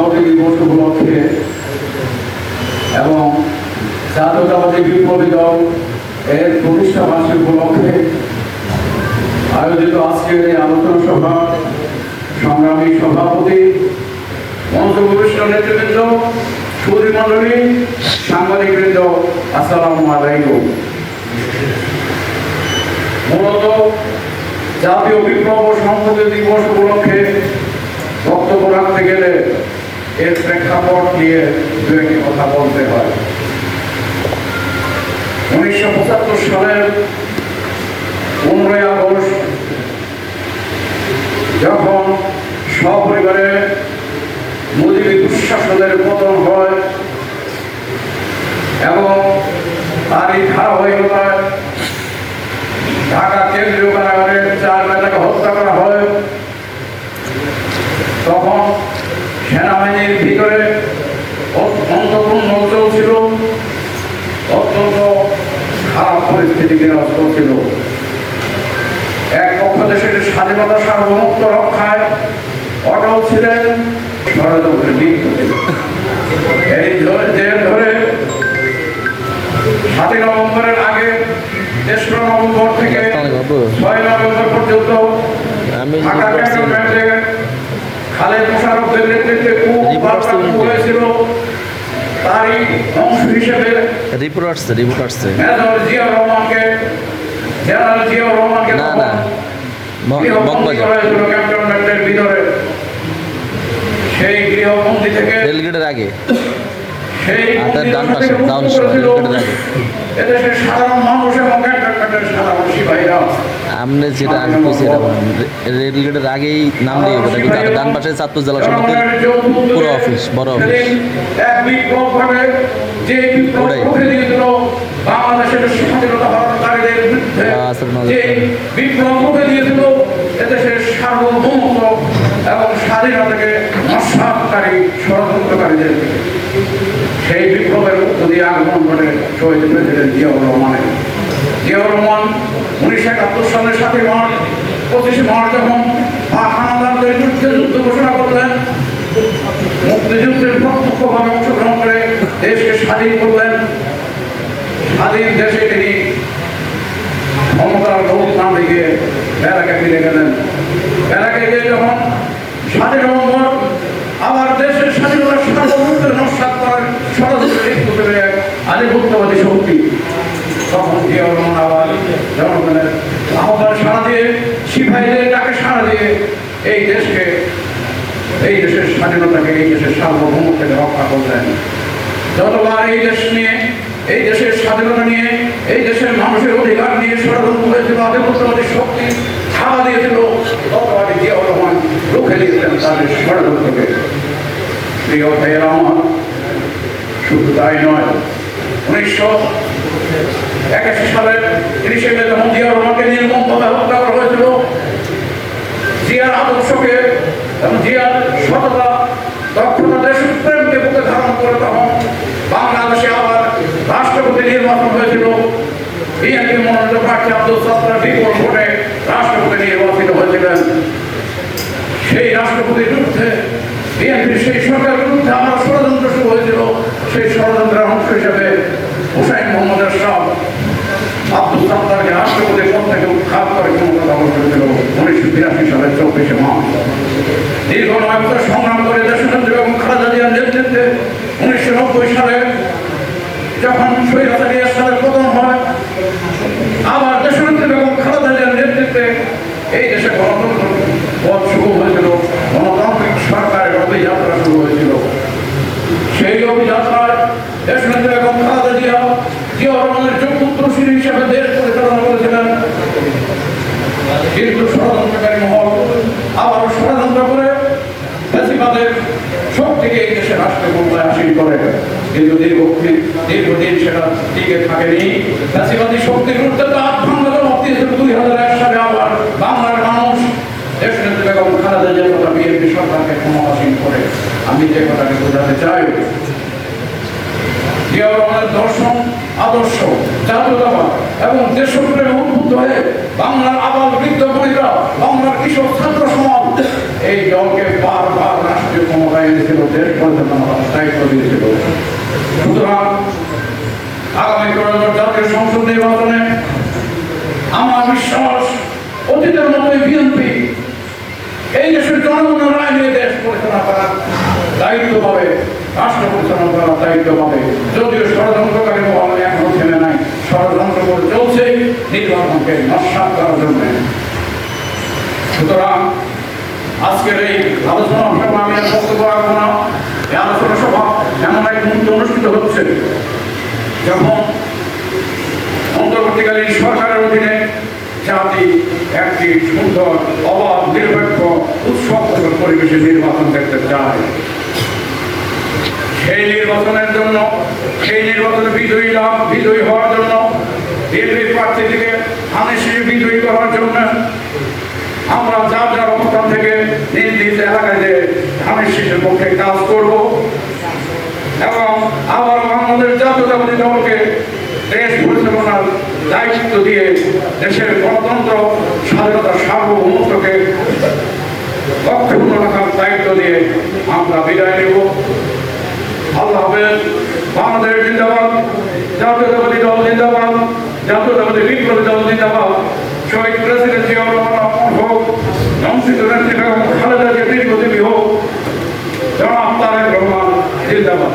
জাতীয়তাবাদী দিবস উপলক্ষে এবং জাতীয়তাবাদী বিপ্লবী দল এর প্রতিষ্ঠা বার্ষিকী উপলক্ষে আয়োজিত আজকের এই আলোচনা সভা সংগ্রামী সভাপতি, মঞ্চভূমিষ্ঠ নেতৃবৃন্দ, সুধী মণ্ডলী, সাংবাদিকবৃন্দ, আসসালামু আলাইকুম। মূলত জাতীয় বিপ্লব ও সংসদীয় দিবস উপলক্ষে বক্তব্য রাখতে গেলে এর প্রেক্ষাপট নিয়ে দু একটি কথা বলতে হয়। 1975 সালের 15 আগস্ট যখন সপরিবারে মুজিবি দুঃশাসনের পতন হয় এবং তারই ধারাবাহিকতায় ঢাকা কেন্দ্রীয় কারাগারের 4 নেতাকে হত্যা করা হয়, তখন সেনাবাহিনীর ভিতরে অত্যন্ত চলছিল, অত্যন্ত খারাপ পরিস্থিতি বিরাজ করছিল। এক পক্ষ দেশের স্বাধীনতা সার্বভৌমত্ব রক্ষায় অটল ছিলেন, ষড়যন্ত্রের বিরুদ্ধে এই জেল ধরে 7 নভেম্বরের আগে 3রা নভেম্বর থেকে 6 নভেম্বর পর্যন্ত ঢাকা ক্যান্টনমেন্টে খালেদ মোশাররফের নেতৃত্বে হয়েছিল। তারই অংশ হিসেবে মেজর জিয়াউর রহমানকে জেনারেল জিয়াউর রহমানকে ক্যান্টনমেন্টের ভিতরে সেই গৃহবন্দী থেকে রেলগেটের আগে সেই ডান পাশে ডাউন রেলগেটের আগে এদেশের সাধারণ মানুষ এবং ক্যান্টনমেন্টের সাধারণ সিপাহীরা আমনে যেটা আগে পৌঁছে রেলগেটের আগেই নাম দিয়ে ওটা কিন্তু ডান পাশে ছাত্র জেলা সমিতির পুরো অফিস, বড় অফিস। এক বিপ্লব ঘটে, যে বিপ্লব রুখে দিয়েছিল বাংলাদেশের স্বাধীনতা হরণকারীদের বিরুদ্ধে, যে বিপ্লব রুখে দিয়েছিল এদেশের সার্বভৌমত্ব এবং স্বাধীনতাকে নস্যাৎকারী ষড়যন্ত্রকারীদের। সেই বিপ্লবের মধ্য দিয়ে আগমন ঘটে শহীদ প্রেসিডেন্ট জিয়াউর রহমানের। জিয়াউর রহমান 1971 সালের 7 মার্চ 25 মার্চ যখন হানাদারদের বিরুদ্ধে যুদ্ধ ঘোষণা করলেন, মুক্তিযুদ্ধের প্রত্যক্ষভাবে অংশগ্রহণ করে দেশকে স্বাধীন করলেন। স্বাধীন দেশে তিনি ক্ষমতার লোক না দিকে বেড়াকে ফিরে গেলেন। বেড়াকে গিয়ে যখন 7 নভেম্বর আবার দেশের স্বাধীনতার সার্বভৌমত্বের নস্যাৎ করার ষড়যন্ত্রে আধিপত্যবাদী শক্তি, তখন জিয়াউর রহমান আবার জনগণের আহ্বান সাড়া দিয়ে, সিপাহীদের ডাকে সাড়া দিয়ে এই দেশের স্বাধীনতাকে, এই দেশের সার্বভৌমত্বকে রক্ষা করলেন। যতবার এই দেশ নিয়ে, এই দেশের স্বাধীনতা নিয়ে, এই দেশের মানুষের অধিকার নিয়ে ষড়যন্ত্র হয়েছিল, আধিপত্যবাদী শক্তি ছাড়া দিয়েছিল, ততবারই জিয়াউর রহমান রুখে দিয়েছিলেন তাদের ষড়যন্ত্রকে। প্রিয় ভাইয়েরা আমার, শুধু তাই নয়, 1981 সালের 30 মে যখন জিয়াউর রহমানকে নির্মমভাবে হত্যা করা হয়েছিল, জিয়ার আদর্শকে এবং জিয়ার সততা, দক্ষতা, দেশপ্রেমকে বুকে ধারণ করে তখন বাংলাদেশে আবার রাষ্ট্রপতি নির্বাচন হয়েছিল। বিএনপি মনোনীত প্রার্থী আব্দুল সত্তার বিপুল ভোটে রাষ্ট্রপতি নির্বাচিত হয়েছিলেন। সেই রাষ্ট্রপতির বিরুদ্ধে, বিএনপির সেই সরকারের বিরুদ্ধে আমার ষড়যন্ত্র শুরু হয়েছিল। সেই ষড়যন্ত্রের অংশ হিসেবে হুসাইন মোহাম্মদ এরশাদ আব্দুল সত্তারকে রাষ্ট্রপতির পদ থেকে উৎখাত করে ক্ষমতা দখল করেছিল 1982 সালের 24 মার্চ। দীর্ঘ 9 বছর সংগ্রাম করে দেশনেত্রী এবং খালেদা জিয়ার নেতৃত্বে 1990 সালে যখন স্বৈরাচারী এরশাদের পতন হয়, আবার দেশনেত্রী এবং খালেদা জিয়ার নেতৃত্বে এই দেশে গণতন্ত্র পথ শুরু হয়েছিল, গণতান্ত্রিক সরকারের অভিযাত্রা শুরু হয়েছিল। সেই অভিযাত্রায় দেশনেত্রী এবং খালেদা জিয়া জিয়াউর রহমানের যোগ্য উত্তরসূরি হিসেবে দেশ পরিচালনা করেছিলেন। কিন্তু ষড়যন্ত্রকারী মহল আবারও ষড়যন্ত্র করে ফ্যাসিবাদের শক্তিকে এই দেশের রাষ্ট্র ক্ষমতায় হাসিল করে। কিন্তু দীর্ঘদিন সেটা টিকে থাকেনি। ফ্যাসিবাদী শক্তির বিরুদ্ধে তার ভাঙা মুক্তি 2001 সালে আবার বাংলার মানুষ দেশনেত্রী বেগম খালেদা জিয়া তথা বিএনপি সরকারকে ক্ষমতাসীন করে। আমি যে কথাটি বোঝাতে চাই, জিয়াউর রহমানের দর্শন, আদর্শ, জাতীয়তাবাদ এবং দেশপ্রেমে উদ্বুদ্ধ হয়ে বাংলার আবাল বৃদ্ধ বনিতা, বাংলার কৃষক ছাত্র সমাজ এই দলকে বারবার রাষ্ট্রীয় ক্ষমতায় এনেছিল, দেশ পরিচালনার দায়িত্ব দিয়েছিল। সুতরাং আগামী ত্রয়োদশ জাতীয় সংসদ নির্বাচনে আমার বিশ্বাস অতীতের মতোই বিএনপি এই দেশের জনগণের রায় নিয়ে দেশ পরিচালনা করার দায়িত্ব পাবে, রাষ্ট্র পরিচালনা করার দায়িত্ব পাবে। যদিও ষড়যন্ত্রকারী মহল এখনো থেমে নাই, ষড়যন্ত্র করে চলছে নির্বাচনকে নস্যাৎ করার জন্য। সুতরাং আজকের এই আলোচনা সভা আমি আর বক্তব্য রাখবো না। এই আলোচনা সভা এমন এক মুহূর্তে অনুষ্ঠিত হচ্ছে যখন অন্তর্বর্তীকালীন সরকারের অধীনে জাতি একটি সুন্দর, অবাধ, নিরপেক্ষ, উৎসব পরিবেশে নির্বাচন দেখতে চায়। সেই নির্বাচনের জন্য, সেই নির্বাচনে বিজয়ী হওয়ার জন্য, বিএনপি প্রার্থী থেকে ধানের বিজয়ী করার জন্য আমরা যার যার অবস্থান থেকে নিজ নিজ এলাকায় যে ধানের শীষের পক্ষে কাজ করব এবং আবার বাংলাদেশ জাতীয়তাবাদী দলকে দেশ পরিচালনার দায়িত্ব দিয়ে দেশের গণতন্ত্র, স্বাধীনতা, সার্বভৌমত্বকে অক্ষুণ্ণ রাখার দায়িত্ব দিয়ে আমরা বিদায় নেব। আল্লাহ হাফেজ। বাংলাদেশ জিন্দাবাদ, জাতীয়তাবাদী দল জিন্দাবাদ, জাতীয়তাবাদী বিপ্লবী দল জিন্দাবাদ। শহীদ প্রেসিডেন্ট জিয়াউর রহমান অমর হোক, ধ্বংসিত নেত্রী বেগম খালেদা জিয়া দীর্ঘজীবী হোক, জনাব তারেক রহমান জিন্দাবাদ।